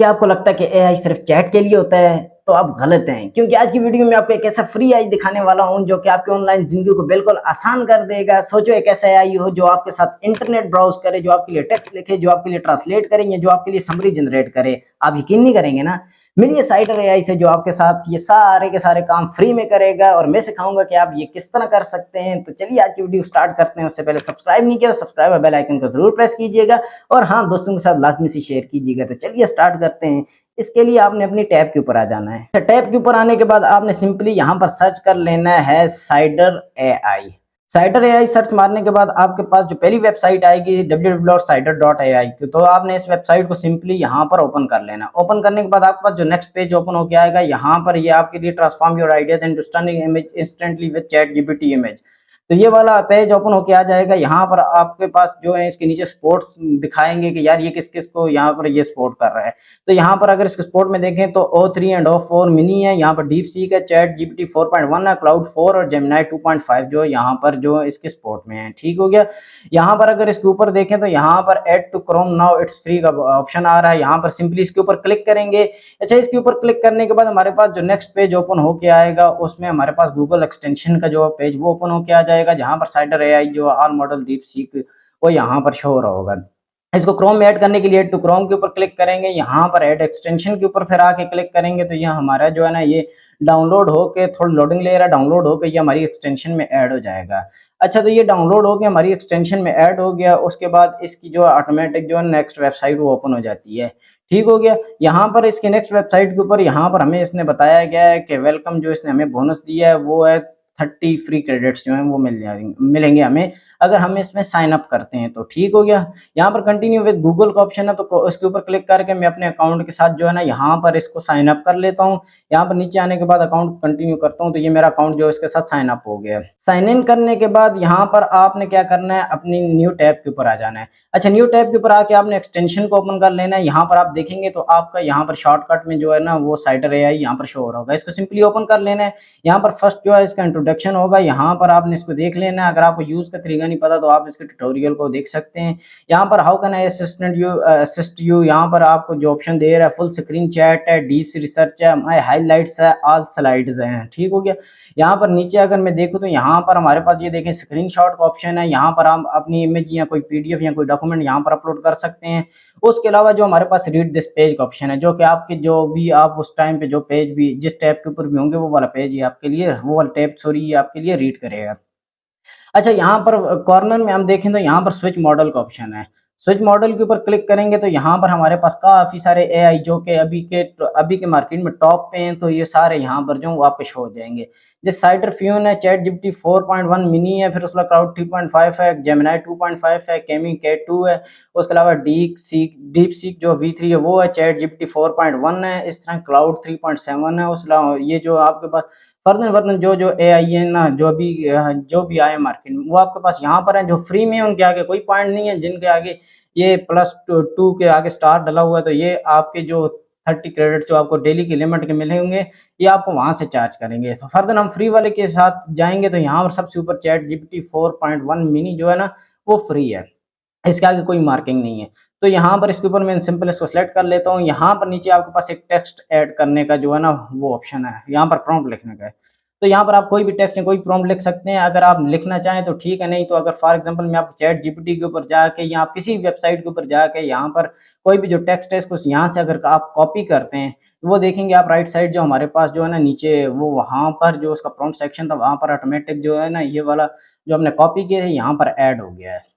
क्या आपको लगता है कि एआई सिर्फ चैट के लिए होता है? तो आप गलत हैं, क्योंकि आज की वीडियो में आपको एक ऐसा फ्री एआई दिखाने वाला हूं जो कि आपकी ऑनलाइन जिंदगी को बिल्कुल आसान कर देगा। सोचो एक ऐसा एआई हो जो आपके साथ इंटरनेट ब्राउज करे, जो आपके लिए टेक्स्ट लिखे, जो आपके लिए ट्रांसलेट करेंगे, जो आपके लिए समरी जनरेट करे। आप यकीन नहीं करेंगे ना। मिलिए साइडर एआई से जो आपके साथ ये सारे के सारे काम फ्री में करेगा और मैं सिखाऊंगा कि आप ये किस तरह कर सकते हैं। तो चलिए आज की वीडियो स्टार्ट करते हैं। उससे पहले सब्सक्राइब नहीं किया तो सब्सक्राइब और बेल आइकन को जरूर प्रेस कीजिएगा और हाँ, दोस्तों के साथ लाजमी से शेयर कीजिएगा। तो चलिए स्टार्ट करते हैं। इसके लिए आपने अपनी टैब के ऊपर आ जाना है। टैब के ऊपर आने के बाद आपने सिंपली यहाँ पर सर्च कर लेना है cider AI. Cider AI search मारने के बाद आपके पास जो पहली वेबसाइट आएगी www.cider.ai की, तो आपने इस वेबसाइट को सिंपली यहाँ पर ओपन कर लेना। ओपन करने के बाद आपके पास जो नेक्स्ट पेज ओपन होकर आएगा, यहाँ पर ये आपके लिए transform your ideas into stunning image instantly with chat GPT image. तो ये वाला पेज ओपन होके आ जाएगा। यहाँ पर आपके पास जो है इसके नीचे स्पोर्ट्स दिखाएंगे कि यार ये किस किस को यहाँ पर ये सपोर्ट कर रहा है। तो यहाँ पर अगर इसके सपोर्ट में देखें तो O3 एंड O4 मिनी है, यहाँ पर डीप सीक है, चैट जीपीटी 4.1 है, क्लाउड 4 और जेमिनाई 2.5 जो यहाँ पर जो इसके सपोर्ट में है। ठीक हो गया। यहाँ पर अगर इसके ऊपर देखें तो यहाँ पर add to Chrome now it's free का ऑप्शन आ रहा है। यहाँ पर सिंपली इसके ऊपर क्लिक करेंगे। अच्छा, इसके ऊपर क्लिक करने के बाद हमारे पास जो नेक्स्ट पेज ओपन होके आएगा उसमें हमारे पास गूगल एक्सटेंशन का जो पेज वो ओपन होके आ जाएगा, जहां पर साइडर एआई जो ऑल मॉडल डीप सीक वो यहाँ पर शो हो रहा होगा। इसको क्रोम में ऐड करने के लिए ऐड टू क्रोम के ऊपर क्लिक करेंगे। यहाँ पर ऐड एक्सटेंशन के ऊपर फिर आके क्लिक करेंगे तो यह हमारा जो है ना ये डाउनलोड होके थोड़ी लोडिंग ले रहा है। डाउनलोड होकर ये हमारी एक्सटेंशन में ऐड हो जाएगा। अच्छा, तो ये डाउनलोड होके हमारी एक्सटेंशन में ऐड हो गया। उसके बाद इसकी जो ऑटोमेटिक जो नेक्स्ट वेबसाइट वो ओपन हो जाती है। ठीक हो गया। यहाँ पर इसकी नेक्स्ट वेबसाइट के ऊपर यहाँ पर हमें इसने बताया गया है कि वेलकम जो इसने हमें बोनस दिया है वो है 30 फ्री क्रेडिट्स जो हैं वो मिलेंगे हमें अगर हम इसमें साइन अप करते हैं। तो ठीक हो गया। यहाँ पर कंटिन्यू विद गूगल का ऑप्शन है, तो इसके ऊपर क्लिक करके मैं अपने अकाउंट के साथ जो है ना यहाँ पर इसको साइन अप कर लेता हूँ। यहाँ पर नीचे आने के बाद अकाउंट कंटिन्यू करता हूँ तो ये मेरा अकाउंट जो इसके साथ साइन अप हो गया। साइन इन करने के बाद यहाँ पर आपने क्या करना है, अपनी न्यू टैब के ऊपर आ जाना है। अच्छा, न्यू टैब के ऊपर आके आपने एक्सटेंशन को ओपन कर लेना है। यहाँ पर आप देखेंगे तो आपका यहाँ पर शॉर्टकट में जो है ना वो साइडर एआई यहाँ पर शो हो रहा होगा। इसको सिंपली ओपन कर लेना है। यहाँ पर फर्स्ट जो है इसका इंट्रोडक्शन होगा, यहाँ पर आपने इसको देख लेना है। अगर आपको यूज का तरीका नहीं पता तो आप इसके ट्यूटोरियल को देख सकते हैं। यहाँ पर how can I assist you, यहाँ पर आपको जो ऑप्शन दे रहा है फुल स्क्रीन चैट है, डीप रिसर्च है, माई हाईलाइट्स है, ऑल स्लाइड्स हैं। ठीक हो गया। यहाँ पर नीचे अगर मैं देखूँ तो यहाँ पर हमारे पास ये देखें स्क्रीनशॉट का ऑप्शन है। यहाँ पर हम अपनी इमेज या कोई पीडीएफ या कोई डॉक्यूमेंट यहाँ पर अपलोड कर सकते हैं। उसके अलावा जो हमारे पास रीड दिस पेज का ऑप्शन है, जो कि आपके जो भी आप उस टाइम पे जो पेज भी जिस टैब के ऊपर भी होंगे वो वाला पेज ही आपके लिए, वो वाला टैब सॉरी ये आपके लिए रीड करेगा। अच्छा, यहाँ पर कॉर्नर में हम देखें तो यहाँ पर स्विच मॉडल का ऑप्शन है। स्विच मॉडल के ऊपर क्लिक करेंगे तो यहाँ पर हमारे पास काफ़ी सारे एआई जो कि अभी के मार्केट में टॉप पे हैं, तो ये सारे यहाँ पर जो वो आपके शो हो जाएंगे। जैसे साइडर फ्यून है, चैट जीपीटी 4.1 मिनी है, फिर उसका क्लाउड 3.5 है, जेमिनाई 2.5 है, केमी K2 है। उसके अलावा डीप सीक जो V3 है वो है, चैट जीपीटी 4.1 है, इस तरह क्लाउड 3.7 है। उसके अलावा ये जो आपके पास फर्दर जो जो एआई है ना, जो भी आए मार्केट में वो आपके पास यहाँ पर है। जो फ्री में है उनके आगे कोई पॉइंट नहीं है, जिनके आगे ये +2 के आगे स्टार डला हुआ है तो ये आपके जो 30 क्रेडिट जो आपको डेली की लिमिट के मिले होंगे ये आपको वहां से चार्ज करेंगे। तो फर्दर हम फ्री वाले के साथ जाएंगे तो यहाँ पर सबसे ऊपर चैट जीपीटी 4.1 मिनी जो है ना वो फ्री है, इसके आगे कोई मार्किंग नहीं है। तो यहाँ पर इसके ऊपर मैं सिंपल इसको सेलेक्ट कर लेता हूँ। यहाँ पर नीचे आपके पास एक टेक्स्ट ऐड करने का जो है ना वो ऑप्शन है, यहाँ पर प्रॉम्प्ट लिखने का है। तो यहाँ पर आप कोई भी टेक्स्ट या कोई प्रॉम्प्ट लिख सकते हैं अगर आप लिखना चाहें तो ठीक है, नहीं तो अगर फॉर एग्जांपल मैं आपको चैट जीपीटी के ऊपर जाके या आप किसी वेबसाइट के ऊपर जाके यहाँ पर कोई भी जो टेक्स्ट है इसको यहाँ से अगर आप कॉपी करते हैं तो वो देखेंगे आप राइट साइड जो हमारे पास जो है ना नीचे वो वहाँ पर जो उसका प्रॉम्प्ट सेक्शन था वहाँ पर ऑटोमेटिक जो है ना ये वाला जो हमने कॉपी किया है यहाँ पर ऐड हो गया है।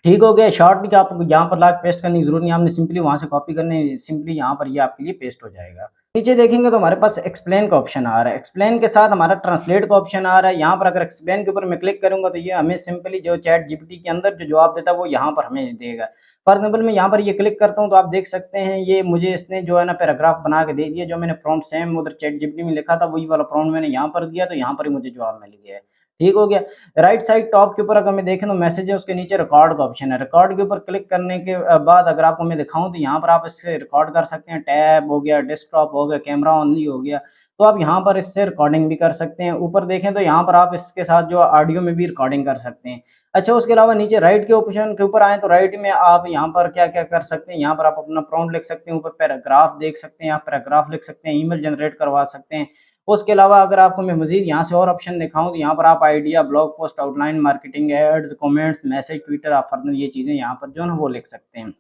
ठीक हो गया। शॉर्ट भी आपको यहाँ पर लाके पेस्ट करने की जरूरत नहीं, आपने सिंपली वहां से कॉपी करने, सिंपली यहाँ पर ये आपके लिए पेस्ट हो जाएगा। नीचे देखेंगे तो हमारे पास एक्सप्लेन का ऑप्शन आ रहा है। एक्सप्लेन के साथ हमारा ट्रांसलेट का ऑप्शन आ रहा है। यहाँ पर अगर एक्सप्लेन के ऊपर मैं क्लिक करूंगा तो ये हमें सिंपली जो चैट जीपीटी के अंदर जो जवाब देता है वो यहाँ पर हमें देगा। फॉर एग्जाम्पल मैं यहाँ पर ये क्लिक करता हूँ तो आप देख सकते हैं ये मुझे इसने जो है ना पैराग्राफ बना के दे दिया। जो मैंने प्रॉम्प्ट सेम उधर चैट जीपीटी में लिखा था वही वाला प्रॉम्प्ट मैंने यहाँ पर दिया तो यहाँ पर ही मुझे जवाब मिल गया है। ठीक हो गया। राइट साइड टॉप के ऊपर अगर मैं देखें तो मैसेज है, उसके नीचे रिकॉर्ड का ऑप्शन है। रिकॉर्ड के ऊपर क्लिक करने के बाद अगर आपको मैं दिखाऊं तो यहाँ पर आप इससे रिकॉर्ड कर सकते हैं। टैब हो गया, डेस्कटॉप हो गया, कैमरा ओनली हो गया। तो आप यहाँ पर इससे रिकॉर्डिंग भी कर सकते हैं। ऊपर देखें तो यहाँ पर आप इसके साथ जो ऑडियो में भी रिकॉर्डिंग कर सकते हैं। अच्छा, उसके अलावा नीचे राइट के ऑप्शन के ऊपर आएँ तो राइट में आप यहाँ पर क्या-क्या कर सकते हैं, यहाँ पर आप अपना प्रॉम्प्ट लिख सकते हैं, ऊपर पैराग्राफ देख सकते हैं, आप पैराग्राफ लिख सकते हैं, ईमेल जनरेट करवा सकते हैं। उसके अलावा अगर आपको मैं मज़ीद यहाँ से और ऑप्शन दिखाऊँ तो यहाँ पर आप idea, blog post, outline, marketing, ads, comments, message, Twitter, आप फर्दर ये चीज़ें यहाँ पर जो है ना वो लिख सकते हैं।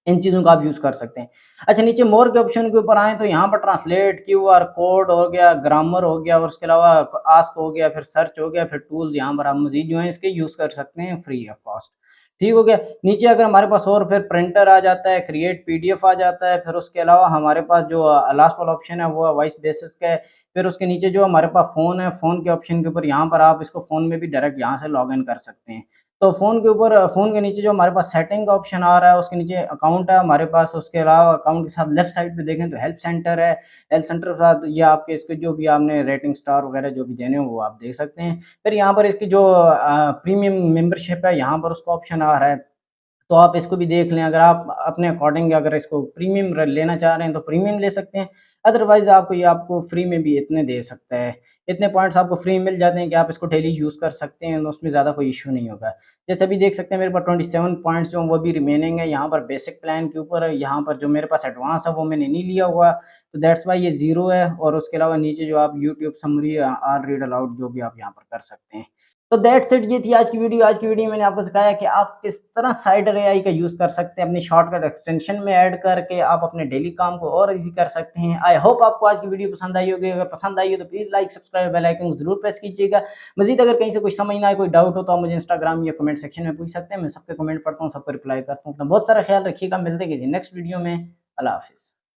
इन चीज़ों का आप यूज़ कर सकते हैं। अच्छा, नीचे मोर के ऑप्शन के ऊपर आएँ तो यहाँ पर ट्रांसलेट, क्यूआर कोड हो गया, ग्रामर हो गया और उसके अलावा आस्क हो गया, फिर सर्च हो गया, फिर टूल्स यहाँ पर आप मज़ीद जो है इसके यूज़ कर सकते हैं फ्री ऑफ कॉस्ट। ठीक हो गया? नीचे अगर हमारे पास और फिर प्रिंटर आ जाता है, क्रिएट पीडीएफ आ जाता है, फिर उसके अलावा हमारे पास जो लास्ट वाला ऑप्शन है वो वॉइस बेसिस का है। फिर उसके नीचे जो हमारे पास फ़ोन है, फ़ोन के ऑप्शन के ऊपर यहाँ पर आप इसको फ़ोन में भी डायरेक्ट यहाँ से लॉगिन कर सकते हैं। तो फ़ोन के ऊपर फ़ोन के नीचे जो हमारे पास सेटिंग का ऑप्शन आ रहा है, उसके नीचे अकाउंट है हमारे पास, उसके अलावा अकाउंट के साथ लेफ्ट साइड पे देखें तो हेल्प सेंटर है। हेल्प सेंटर के साथ ये आपके इसके जो भी आपने रेटिंग स्टार वगैरह जो भी देने हो वो आप देख सकते हैं। फिर यहाँ पर इसकी जो प्रीमियम मेंबरशिप है यहाँ पर उसका ऑप्शन आ रहा है। तो आप इसको भी देख लें, अगर आप अपने अकॉर्डिंग अगर इसको प्रीमियम लेना चाह रहे हैं तो प्रीमियम ले सकते हैं, अदरवाइज़ आपको ये आपको फ्री में भी इतने दे सकता है। इतने पॉइंट्स आपको फ्री में मिल जाते हैं कि आप इसको डेली यूज़ कर सकते हैं, तो उसमें ज़्यादा कोई इश्यू नहीं होगा। जैसे अभी देख सकते हैं मेरे पास 27 पॉइंट्स जो हैं वो भी रिमेनिंग है, यहाँ पर बेसिक प्लान के ऊपर, यहाँ पर जो मेरे पास एडवांस है वो मैंने नहीं लिया हुआ, तो दैट्स व्हाई ये ज़ीरो है और उसके अलावा नीचे जो आप यूट्यूब समरी और रीड अलाउड जो भी आप यहाँ पर कर सकते हैं। तो दैट्स इट, ये थी आज की वीडियो। आज की वीडियो में मैंने आपको सिखाया कि आप किस तरह साइडर एआई का यूज़ कर सकते हैं, अपनी शॉर्टकट एक्सटेंशन में ऐड करके आप अपने डेली काम को और ईज़ी कर सकते हैं। आई होप आपको आज की वीडियो पसंद आई होगी। अगर पसंद आई हो तो please like, subscribe, bell icon को ज़रूर प्रेस कीजिएगा। मज़ीद अगर कहीं से कुछ समझ ना आए, कोई डाउट हो तो आप मुझे इंस्टाग्राम या कमेंट सेक्शन में पूछ सकते हैं। मैं सबके कमेंट पढ़ता हूँ, सबको रिप्लाई करता हूँ। अपना बहुत सारा ख्याल रखिएगा। मिलते हैं किसी नेक्स्ट वीडियो में। अल्लाह हाफ़िज़।